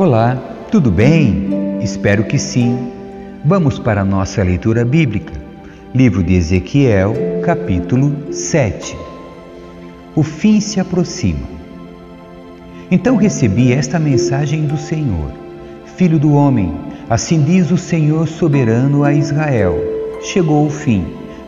Olá, tudo bem? Espero que sim. Vamos para a nossa leitura bíblica. Livro de Ezequiel, capítulo 7. O fim se aproxima. Então recebi esta mensagem do Senhor: Filho do homem, assim diz o Senhor soberano a Israel: chegou o fim.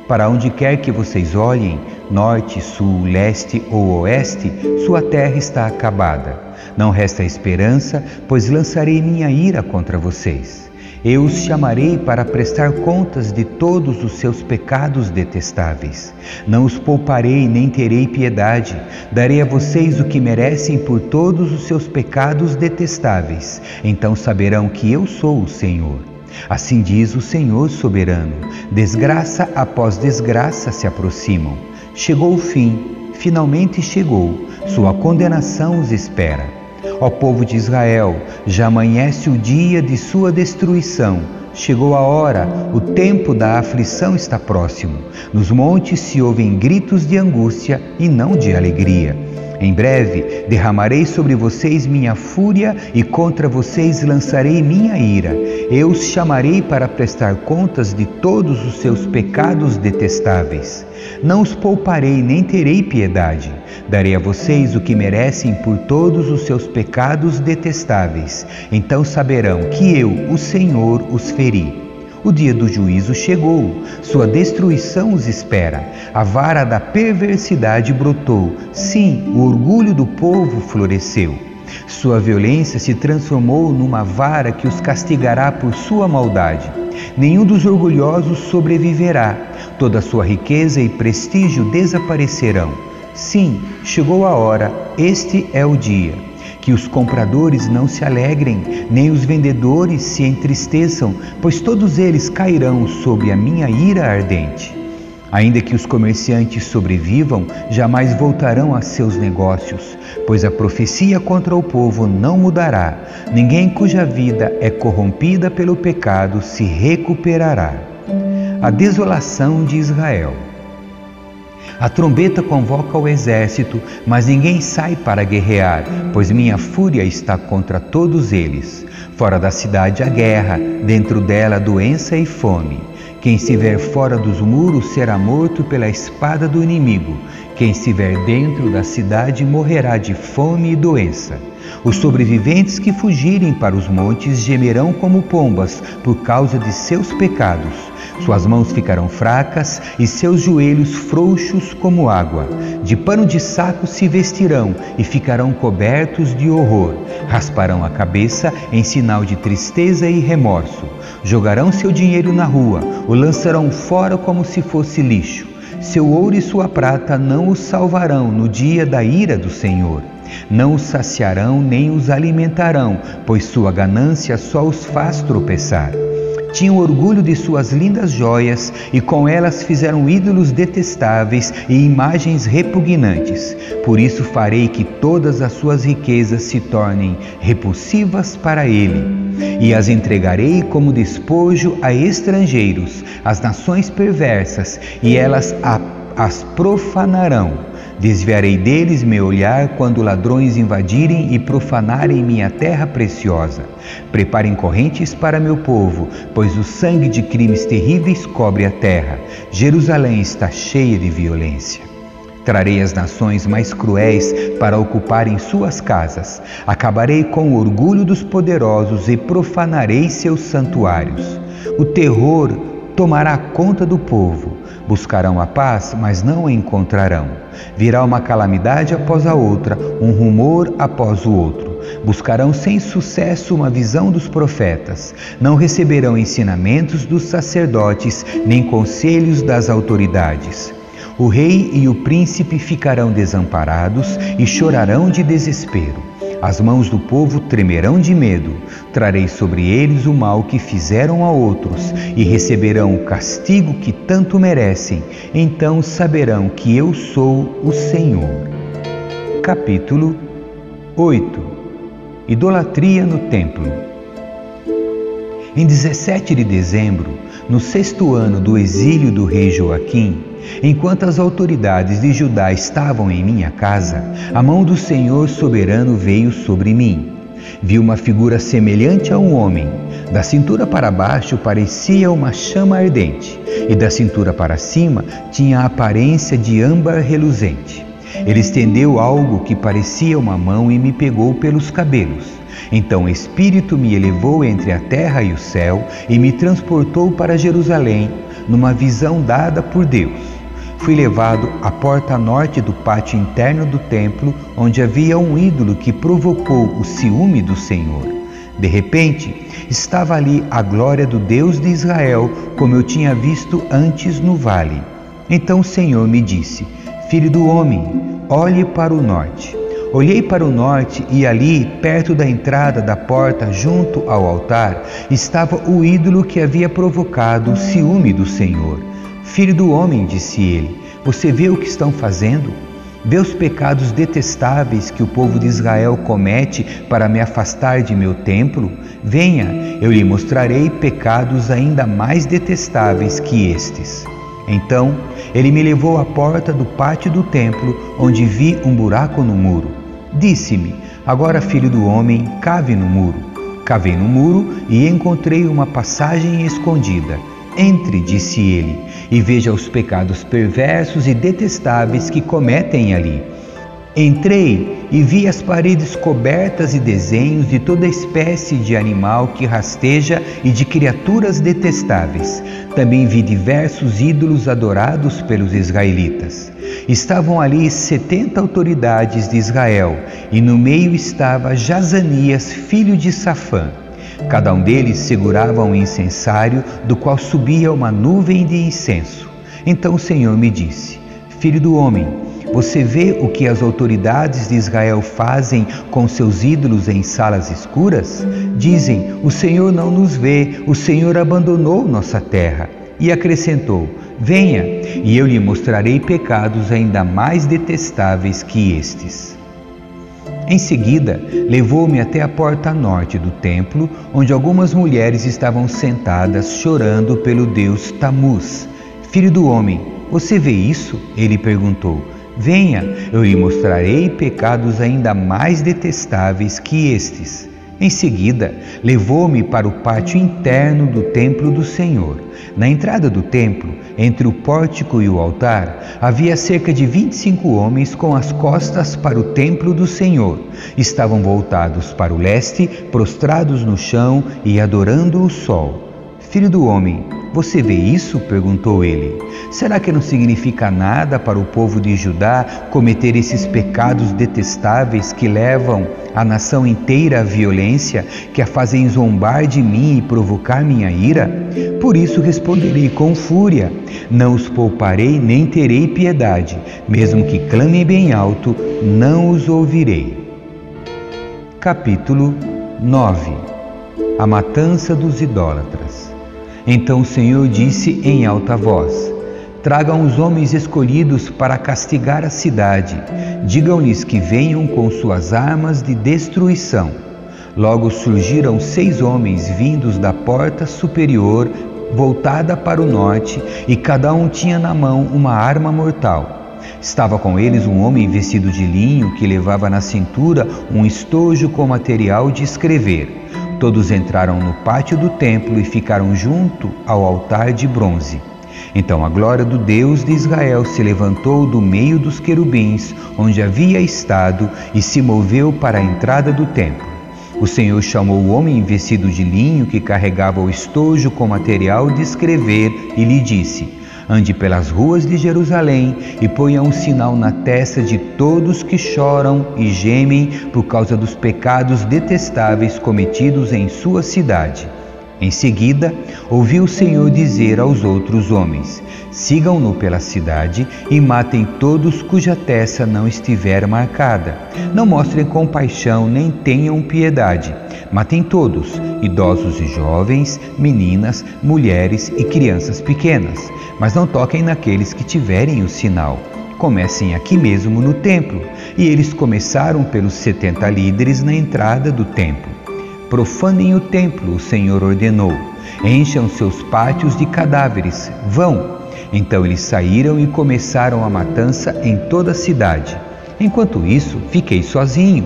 Para onde quer que vocês olhem, norte, sul, leste ou oeste, sua terra está acabada. Não resta esperança, pois lançarei minha ira contra vocês. Eu os chamarei para prestar contas de todos os seus pecados detestáveis. Não os pouparei nem terei piedade. Darei a vocês o que merecem por todos os seus pecados detestáveis. Então saberão que eu sou o Senhor. Assim diz o Senhor soberano: desgraça após desgraça se aproximam. Chegou o fim, finalmente chegou, sua condenação os espera. Ó povo de Israel, já amanhece o dia de sua destruição. Chegou a hora, o tempo da aflição está próximo. Nos montes se ouvem gritos de angústia e não de alegria. Em breve derramarei sobre vocês minha fúria e contra vocês lançarei minha ira. Eu os chamarei para prestar contas de todos os seus pecados detestáveis. Não os pouparei nem terei piedade. Darei a vocês o que merecem por todos os seus pecados detestáveis. Então saberão que eu, o Senhor, os feri. O dia do juízo chegou, sua destruição os espera. A vara da perversidade brotou, sim, o orgulho do povo floresceu. Sua violência se transformou numa vara que os castigará por sua maldade. Nenhum dos orgulhosos sobreviverá, toda sua riqueza e prestígio desaparecerão. Sim, chegou a hora, este é o dia. Que os compradores não se alegrem, nem os vendedores se entristeçam, pois todos eles cairão sob a minha ira ardente. Ainda que os comerciantes sobrevivam, jamais voltarão a seus negócios, pois a profecia contra o povo não mudará. Ninguém cuja vida é corrompida pelo pecado se recuperará. A desolação de Israel. A trombeta convoca o exército, mas ninguém sai para guerrear, pois minha fúria está contra todos eles. Fora da cidade a guerra, dentro dela doença e fome. Quem estiver fora dos muros será morto pela espada do inimigo. Quem estiver dentro da cidade morrerá de fome e doença. Os sobreviventes que fugirem para os montes gemerão como pombas por causa de seus pecados. Suas mãos ficarão fracas e seus joelhos frouxos como água. De pano de saco se vestirão e ficarão cobertos de horror. Rasparão a cabeça em sinal de tristeza e remorso. Jogarão seu dinheiro na rua, o lançarão fora como se fosse lixo. Seu ouro e sua prata não os salvarão no dia da ira do Senhor. Não os saciarão nem os alimentarão, pois sua ganância só os faz tropeçar. Tinham orgulho de suas lindas joias e com elas fizeram ídolos detestáveis e imagens repugnantes. Por isso farei que todas as suas riquezas se tornem repulsivas para ele. E as entregarei como despojo a estrangeiros, às nações perversas, e elas as profanarão. Desviarei deles meu olhar quando ladrões invadirem e profanarem minha terra preciosa. Preparem correntes para meu povo, pois o sangue de crimes terríveis cobre a terra. Jerusalém está cheia de violência. Trarei as nações mais cruéis para ocuparem suas casas. Acabarei com o orgulho dos poderosos e profanarei seus santuários. O terror tomará conta do povo. Buscarão a paz, mas não a encontrarão. Virá uma calamidade após a outra, um rumor após o outro. Buscarão sem sucesso uma visão dos profetas. Não receberão ensinamentos dos sacerdotes, nem conselhos das autoridades. O rei e o príncipe ficarão desamparados e chorarão de desespero. As mãos do povo tremerão de medo. Trarei sobre eles o mal que fizeram a outros e receberão o castigo que tanto merecem. Então saberão que eu sou o Senhor. Capítulo 8. Idolatria no templo. Em 17 de dezembro, no 6º ano do exílio do rei Joaquim, enquanto as autoridades de Judá estavam em minha casa, a mão do Senhor soberano veio sobre mim. Vi uma figura semelhante a um homem. Da cintura para baixo parecia uma chama ardente, e da cintura para cima tinha a aparência de âmbar reluzente. Ele estendeu algo que parecia uma mão e me pegou pelos cabelos. Então o Espírito me elevou entre a terra e o céu e me transportou para Jerusalém, numa visão dada por Deus. Fui levado à porta norte do pátio interno do templo, onde havia um ídolo que provocou o ciúme do Senhor. De repente, estava ali a glória do Deus de Israel, como eu tinha visto antes no vale. Então o Senhor me disse: Filho do homem, olhe para o norte. Olhei para o norte e ali, perto da entrada da porta, junto ao altar, estava o ídolo que havia provocado o ciúme do Senhor. Filho do homem, disse ele, você vê o que estão fazendo? Vê os pecados detestáveis que o povo de Israel comete para me afastar de meu templo? Venha, eu lhe mostrarei pecados ainda mais detestáveis que estes. Então, ele me levou à porta do pátio do templo, onde vi um buraco no muro. Disse-me: agora, filho do homem, cave no muro. Cavei no muro e encontrei uma passagem escondida. Entre, disse ele, e veja os pecados perversos e detestáveis que cometem ali. Entrei e vi as paredes cobertas de desenhos de toda espécie de animal que rasteja e de criaturas detestáveis. Também vi diversos ídolos adorados pelos israelitas. Estavam ali 70 autoridades de Israel, e no meio estava Jazanias, filho de Safã. Cada um deles segurava um incensário, do qual subia uma nuvem de incenso. Então o Senhor me disse: Filho do homem, você vê o que as autoridades de Israel fazem com seus ídolos em salas escuras? Dizem: o Senhor não nos vê, o Senhor abandonou nossa terra. E acrescentou: venha, e eu lhe mostrarei pecados ainda mais detestáveis que estes. Em seguida, levou-me até a porta norte do templo, onde algumas mulheres estavam sentadas chorando pelo deus Tamuz. Filho do homem, você vê isso? Ele perguntou. Venha, eu lhe mostrarei pecados ainda mais detestáveis que estes. Em seguida, levou-me para o pátio interno do templo do Senhor. Na entrada do templo, entre o pórtico e o altar, havia cerca de 25 homens com as costas para o templo do Senhor. Estavam voltados para o leste, prostrados no chão e adorando o sol. Filho do homem, você vê isso? Perguntou ele. Será que não significa nada para o povo de Judá cometer esses pecados detestáveis que levam a nação inteira à violência, que a fazem zombar de mim e provocar minha ira? Por isso responderei com fúria. Não os pouparei nem terei piedade. Mesmo que clamem bem alto, não os ouvirei. Capítulo 9. A matança dos idólatras. Então o Senhor disse em alta voz: tragam os homens escolhidos para castigar a cidade. Digam-lhes que venham com suas armas de destruição. Logo surgiram 6 homens vindos da porta superior, voltada para o norte, e cada um tinha na mão uma arma mortal. Estava com eles um homem vestido de linho que levava na cintura um estojo com material de escrever. Todos entraram no pátio do templo e ficaram junto ao altar de bronze. Então a glória do Deus de Israel se levantou do meio dos querubins, onde havia estado, e se moveu para a entrada do templo. O Senhor chamou o homem vestido de linho que carregava o estojo com material de escrever e lhe disse: ande pelas ruas de Jerusalém e ponha um sinal na testa de todos que choram e gemem por causa dos pecados detestáveis cometidos em sua cidade. Em seguida, ouviu o Senhor dizer aos outros homens: sigam-no pela cidade e matem todos cuja testa não estiver marcada. Não mostrem compaixão nem tenham piedade. Matem todos, idosos e jovens, meninas, mulheres e crianças pequenas. Mas não toquem naqueles que tiverem o sinal. Comecem aqui mesmo no templo. E eles começaram pelos 70 líderes na entrada do templo. Profanem o templo, o Senhor ordenou. Encham seus pátios de cadáveres. Vão! Então eles saíram e começaram a matança em toda a cidade. Enquanto isso, fiquei sozinho.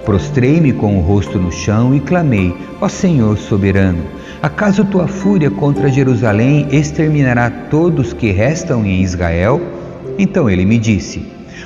Prostrei-me com o rosto no chão e clamei: ó Senhor soberano, acaso tua fúria contra Jerusalém exterminará todos que restam em Israel? Então ele me disse: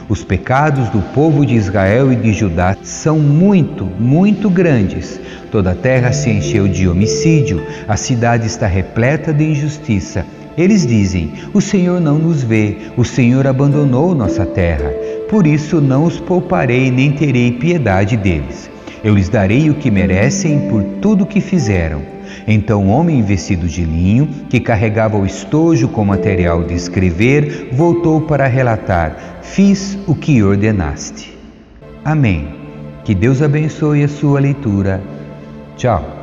os pecados do povo de Israel e de Judá são muito, muito grandes. Toda a terra se encheu de homicídio, a cidade está repleta de injustiça. Eles dizem: o Senhor não nos vê, o Senhor abandonou nossa terra. Por isso não os pouparei nem terei piedade deles. Eu lhes darei o que merecem por tudo o que fizeram. Então o homem vestido de linho, que carregava o estojo com material de escrever, voltou para relatar: fiz o que ordenaste. Amém. Que Deus abençoe a sua leitura. Tchau.